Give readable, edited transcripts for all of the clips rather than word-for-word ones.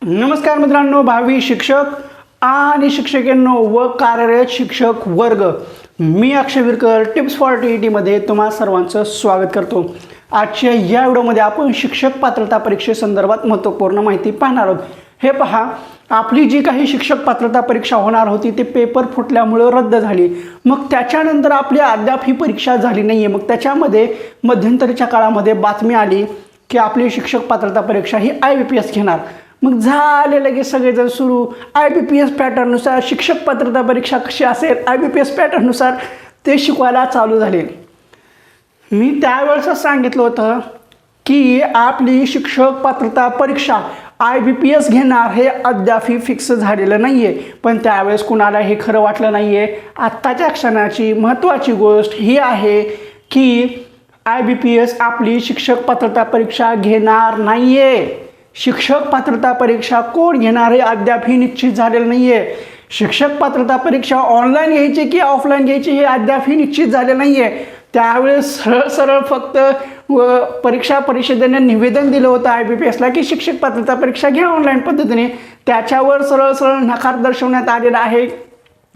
नमस्कार मित्रांनो, भावी शिक्षक आणि शिक्षिकेंनो व कार्यरत शिक्षक वर्ग, मी अक्षय विरकर टिप्स फॉर टीईटीमध्ये तुम्हा सर्वांचं स्वागत करतो। आजच्या या व्हिडिओमध्ये आपण शिक्षक पात्रता परीक्षेसंदर्भात महत्त्वपूर्ण माहिती पाहणार आहोत। हे पहा, आपली जी काही शिक्षक पात्रता परीक्षा होणार होती ते पेपर फुटल्यामुळे रद्द झाली। मग त्याच्यानंतर आपली अद्याप ही परीक्षा झाली नाही आहे। मग त्याच्यामध्ये मध्यंतरीच्या काळामध्ये बातमी आली की आपली शिक्षक पात्रता परीक्षा ही IBPS घेणार। मग झाले लगेच सगळेजण सुरू, IBPS पॅटर्ननुसार शिक्षक पात्रता परीक्षा कशी असेल, IBPS पॅटर्ननुसार ते शिकवायला चालू झाले। मी त्यावेळेस सांगितलं होतं की आपली शिक्षक पात्रता परीक्षा IBPS घेणार हे अद्याप फिक्स झालेलं नाही आहे। पण त्यावेळेस कुणाला हे खरं वाटलं नाही आहे। आत्ताच्या क्षणाची महत्त्वाची गोष्ट ही आहे की IBPS आपली शिक्षक पात्रता परीक्षा घेणार नाही आहे। शिक्षक पात्रता परीक्षा कोण घेणार हे अद्याप निश्चित झालेलं नाही आहे। शिक्षक पात्रता परीक्षा ऑनलाईन घ्यायची की ऑफलाईन घ्यायची हे अद्याप निश्चित झालेलं नाही आहे। त्यावेळेस सरळ फक्त परीक्षा परिषदेने निवेदन दिलं होतं IBPSला की शिक्षक पात्रता परीक्षा घ्या ऑनलाईन पद्धतीने। त्याच्यावर सरळ नकार दर्शवण्यात आलेला आहे।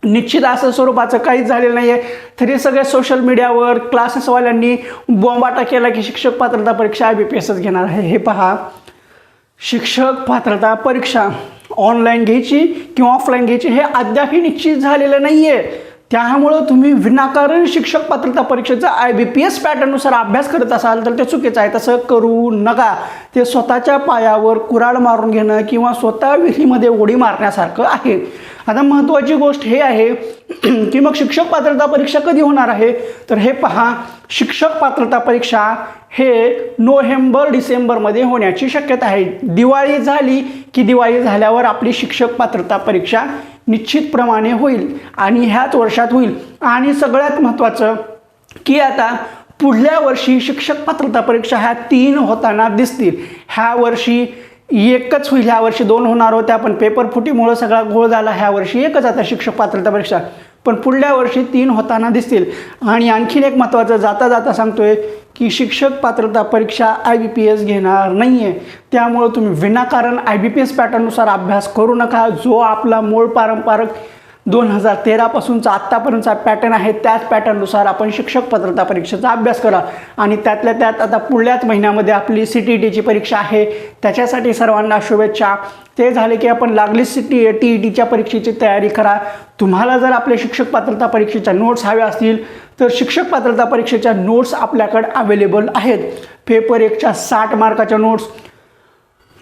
निश्चित असं स्वरूपाचं काहीच झालेलं नाही आहे। तरी सगळे सोशल मीडियावर क्लासेसवाल्यांनी बोंबाटा केला की शिक्षक पात्रता परीक्षा IBPSच घेणार आहे। हे पहा, शिक्षक पात्रता परीक्षा ऑनलाईन घ्यायची किंवा ऑफलाईन घ्यायची हे अद्याप निश्चित झालेलं नाही आहे। त्यामुळं तुम्ही विनाकारण शिक्षक पात्रता परीक्षेचा IBPS पॅटर्ननुसार अभ्यास करत असाल तर ते चुकीचं आहे। तसं करू नका। ते स्वतःच्या पायावर कुऱ्हाड मारून घेणं किंवा स्वतः विहिरीमध्ये उडी मारण्यासारखं आहे। आता महत्त्वाची गोष्ट हे आहे की मग शिक्षक पात्रता परीक्षा कधी होणार आहे, तर हे पहा, शिक्षक पात्रता परीक्षा हे नोव्हेंबर-डिसेंबरमध्ये होण्याची शक्यता आहे। दिवाळी झाली की दिवाळी झाल्यावर आपली शिक्षक पात्रता परीक्षा निश्चितप्रमाणे होईल आणि ह्याच वर्षात होईल। आणि सगळ्यात महत्त्वाचं की आता पुढल्या वर्षी शिक्षक पात्रता परीक्षा ह्या 3 होताना दिसतील। ह्या वर्षी एकच होईल, ह्या वर्षी 2 होणार होत्या पण पेपर फुटीमुळे सगळा घोळ झाला। ह्या वर्षी एकच आता शिक्षक पात्रता परीक्षा, पण पुढल्या वर्षी 3 होताना दिसतील। आणि आणखीन एक महत्त्वाचं जाता जाता सांगतोय की शिक्षक पात्रता परीक्षा IBPS घेणार नाही आहे। त्यामुळे तुम्ही विनाकारण IBPS पॅटर्ननुसार अभ्यास करू नका। जो आपला मूळ पारंपरिक 2013 पासूनचा आत्तापर्यंतचा पॅटर्न आहे त्याच पॅटर्ननुसार आपण शिक्षक पात्रता परीक्षेचा अभ्यास करा। आणि त्यातल्या त्यात आता पुढल्याच महिन्यामध्ये आपली CTETची परीक्षा आहे, त्याच्यासाठी सर्वांना शुभेच्छा। ते झाले की आपण लागली TETच्या परीक्षेची तयारी करा। तुम्हाला जर आपल्या शिक्षक पात्रता परीक्षेच्या नोट्स हव्या असतील तर शिक्षक पात्रता परीक्षेच्या नोट्स आपल्याकडे अवेलेबल आहेत। पेपर 1च्या 60 मार्काच्या नोट्स,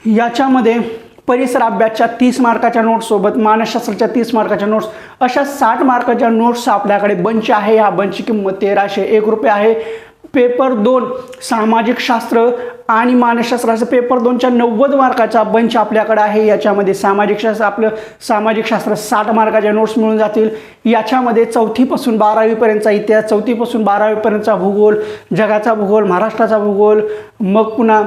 याच्यामध्ये परिसर अभ्यासच्या 30 मार्काच्या नोट्ससोबत मानसशास्त्राच्या 30 मार्काच्या नोट्स, अशा 60 मार्काच्या नोट्स आपल्याकडे बंच आहे। ह्या बंचची किंमत 1301 रुपये आहे। पेपर 2 सामाजिक शास्त्र आणि मानसशास्त्राचं पेपर 2च्या 90 मार्काचा बंच आपल्याकडे आहे। याच्यामध्ये सामाजिक शास्त्र 60 मार्काच्या नोट्स मिळून जातील। याच्यामध्ये 4थी पासून 12वी पर्यंतचा इतिहास, 4थी पासून 12वी पर्यंतचा भूगोल, जगाचा भूगोल, महाराष्ट्राचा भूगोल, मग पुन्हा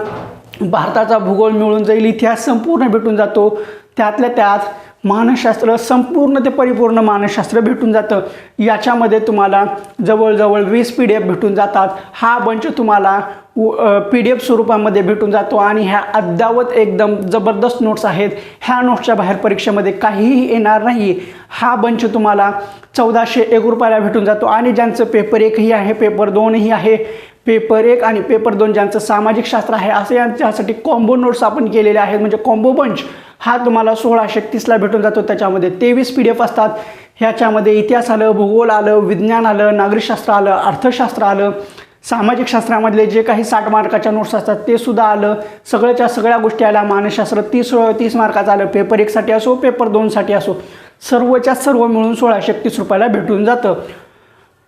भारताचा भूगोल मिळून जाईल। इतिहास संपूर्ण भेटून जातो। त्यातल्या त्यात मानसशास्त्र संपूर्ण ते परिपूर्ण मानसशास्त्र भेटून जातं। याच्यामध्ये तुम्हाला जवळजवळ 20 PDF भेटून जातात। हा बंच तुम्हाला PDF स्वरूपामध्ये भेटून जातो आणि ह्या अद्यावत एकदम जबरदस्त नोट्स आहेत। ह्या नोट्सच्या बाहेर परीक्षेमध्ये काहीही येणार नाही। हा बंच तुम्हाला 1401 रुपयाला भेटून जातो। आणि ज्यांचं पेपर 1ही आहे, पेपर 2ही आहे, पेपर 1 आणि पेपर 2 ज्यांचं सामाजिक शास्त्र आहे असे यांच्यासाठी कॉम्बो नोट्स आपण केलेले आहेत, म्हणजे कॉम्बो बंच हा तुम्हाला 1630ला भेटून जातो। त्याच्यामध्ये 23 PDF असतात। ह्याच्यामध्ये इतिहास आलं, भूगोल आलं, विज्ञान आलं, नागरिकशास्त्र आलं, अर्थशास्त्र आलं, सामाजिक शास्त्रामधले जे काही 60 मार्काच्या नोट्स असतात ते सुद्धा आलं। सगळ्याच्या सगळ्या गोष्टी आल्या। मानसशास्त्र 30 मार्काचं आलं, पेपर 1साठी असो पेपर 2साठी असो, सर्वच्या सर्व मिळून 1630 रुपयाला भेटून जातं।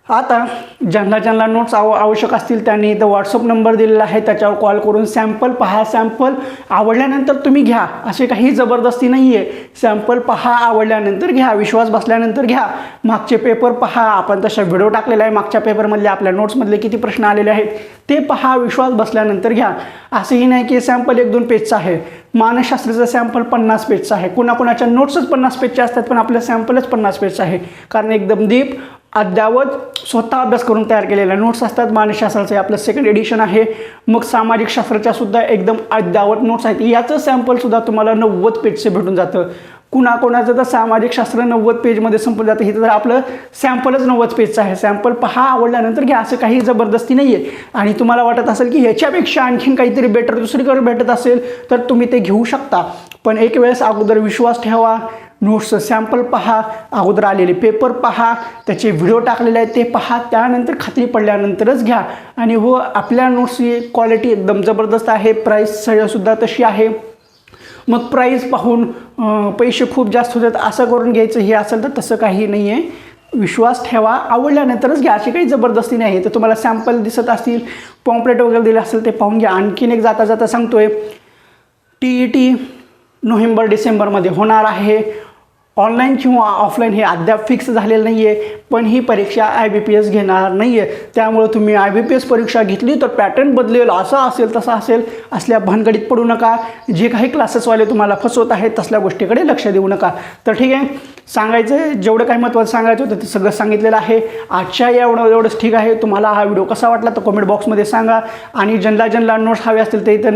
आता ज्यांना नोट्स आवश्यक असतील त्यांनी इथं व्हॉट्सअप नंबर दिलेला आहे, त्याच्यावर कॉल करून सॅम्पल पहा। सॅम्पल आवडल्यानंतर तुम्ही घ्या, असे काही जबरदस्ती नाही आहे। सॅम्पल पहा, आवडल्यानंतर घ्या, विश्वास बसल्यानंतर घ्या। मागचे पेपर पहा, आपण तशा व्हिडिओ टाकलेला आहे, मागच्या पेपरमधले आपल्या नोट्समधले किती प्रश्न आलेले आहेत ते पहा, विश्वास बसल्यानंतर घ्या। असंही नाही की सॅम्पल 1-2 पेजचा आहे। मानसशास्त्राचा सॅम्पल 50 पेजचा आहे। कुणाकुणाच्या नोट्सच 50 पेजच्या असतात पण आपलं सॅम्पलच 50 पेजचं आहे, कारण एकदम डीप अद्यावत स्वतः अभ्यास करून तयार केलेल्या नोट्स असतात. मानसशास्त्राचे आपलं सेकंड एडिशन आहे. मग सामाजिक शास्त्राच्या सुद्धा एकदम अद्यावत नोट्स आहेत. याचं सॅम्पलसुद्धा तुम्हाला 90 पेजचे भेटून जातं. कुणाकोणाचं तर सामाजिक शास्त्र 90 पेजमध्ये संपून जातं. हे तर आपलं सॅम्पलच 90 पेजचं आहे. सॅम्पल पहा, आवडल्यानंतर घ्या, असं काही जबरदस्ती नाही आहे. आणि तुम्हाला वाटत असेल की ह्याच्यापेक्षा आणखीन काहीतरी बेटर दुसरीकडे भेटत असेल तर तुम्ही ते घेऊ शकता. पण एक वेळेस अगोदर विश्वास ठेवा, नोट्सचं सॅम्पल पहा, अगोदर आलेले पेपर पहा, त्याचे व्हिडिओ टाकलेले आहेत ते पहा, त्यानंतर खात्री पडल्यानंतरच घ्या. आणि हो, आपल्या नोट्सची क्वालिटी एकदम जबरदस्त आहे. प्राईससुद्धा तशी आहे. मग प्राईस पाहून पैसे खूप जास्त होतात असं करून घ्यायचं हे असेल तर तसं काही नाही आहे. विश्वास ठेवा, आवडल्यानंतरच घ्या, अशी काही जबरदस्ती नाही आहे. तर तुम्हाला सॅम्पल दिसत असतील, पॉम्पलेट वगैरे दिले असेल ते पाहून घ्या. आणखीन एक जाता जाता सांगतोय, TET नोव्हेंबर डिसेंबरमध्ये होणार आहे. ऑनलाईन किंवा ऑफलाईन हे अद्याप फिक्स झालेलं नाही आहे. पण ही परीक्षा IBPS घेणार नाही आहे. त्यामुळे तुम्ही IBPS परीक्षा घेतली तर पॅटर्न बदलेल, असं असेल तसं असेल असल्या भानगडीत पडू नका. जे काही क्लासेसवाले तुम्हाला फसवत आहेत तसल्या गोष्टीकडे लक्ष देऊ नका. तर ठीक आहे, सांगायचं जेवढं काही महत्त्वाचं सांगायचं होतं ते सगळं सांगितलेलं आहे. आजच्या एवढंच ठीक आहे. तुम्हाला हा व्हिडिओ कसा वाटला तर कमेंट बॉक्समध्ये सांगा. आणि ज्यांना नोट्स हवे असतील ते इथं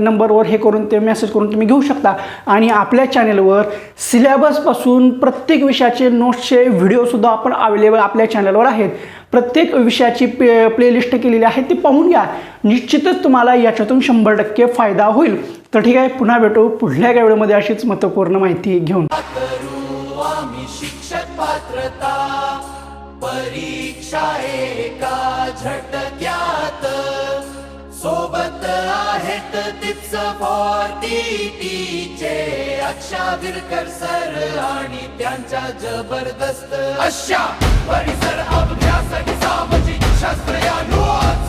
नंबरवर हे करून ते मेसेज करून तुम्ही घेऊ शकता. आणि आपल्या चॅनलवर सिलेबसपासून प्रत्येक विषयाचे नोट्सचे व्हिडिओसुद्धा आपण अवेलेबल आपल्या चॅनलवर आहेत. प्रत्येक विषयाची प्लेलिस्ट केलेली आहे, ती पाहून घ्या. निश्चितच तुम्हाला याच्यातून 100% फायदा होईल. तर ठीक आहे, पुन्हा भेटू पुढल्या व्हिडिओमध्ये अशीच महत्त्वपूर्ण माहिती घेऊन. शिक्षक पात्रता परीक्षा एका झटक्यात सोबत आहेत टिप्स फॉर टीटीचे अक्षा विरकर सर आणि त्यांच्या जबरदस्त अशा परिसर अभ्यास सामाजिक शास्त्र या नोट्स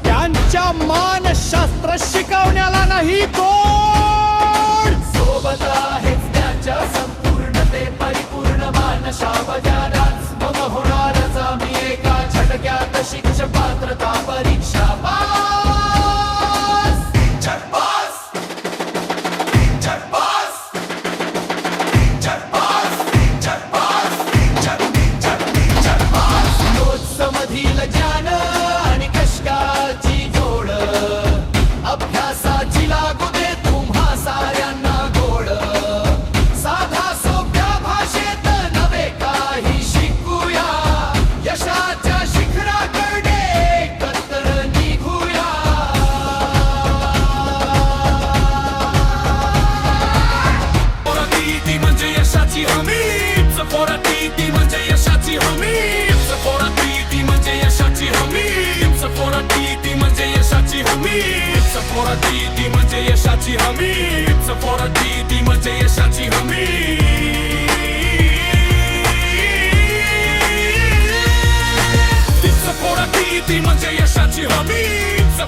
त्यांच्या मानसशास्त्र शिकवण्याला नाही तोड सोबत आहेत त्यांच्या परिपूर्ण मानशा बजारात मग होणारच आम्ही एका झटक्यात शिक्षक पात्रता परीक्षा पास झटपास झटपास झटपास झटपास झटपास नोट्स मधील ज्ञान आणि कष्टाची जोड अभ्यासाची लागू दे तुम्हा साऱ्यांना गोड साधा सोप्या भाषेत नवे काही शिकूया यशाच्या शिखराकडे एकत्र निघूया पोराटी म्हणजे यशाची हमी पोराटी म्हणजे यशाची हमी पोराटी म्हणजे यशाची हमी पोराटी म्हणजे यशाची हमी पोराटी म्हणजे यशाची हमी पोराटी म्हणजे यशाची हमी पोराटी म्हणजे यशाची हमी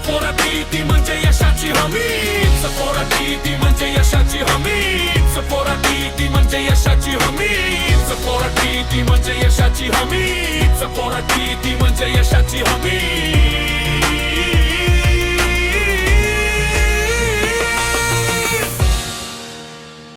पोराटी म्हणजे यशाची हमी पोराटी म्हणजे यशाची हमी पोराटी म्हणजे यशाची हमी पोराटी म्हणजे यशाची हमी पोराटी म्हणजे यशाची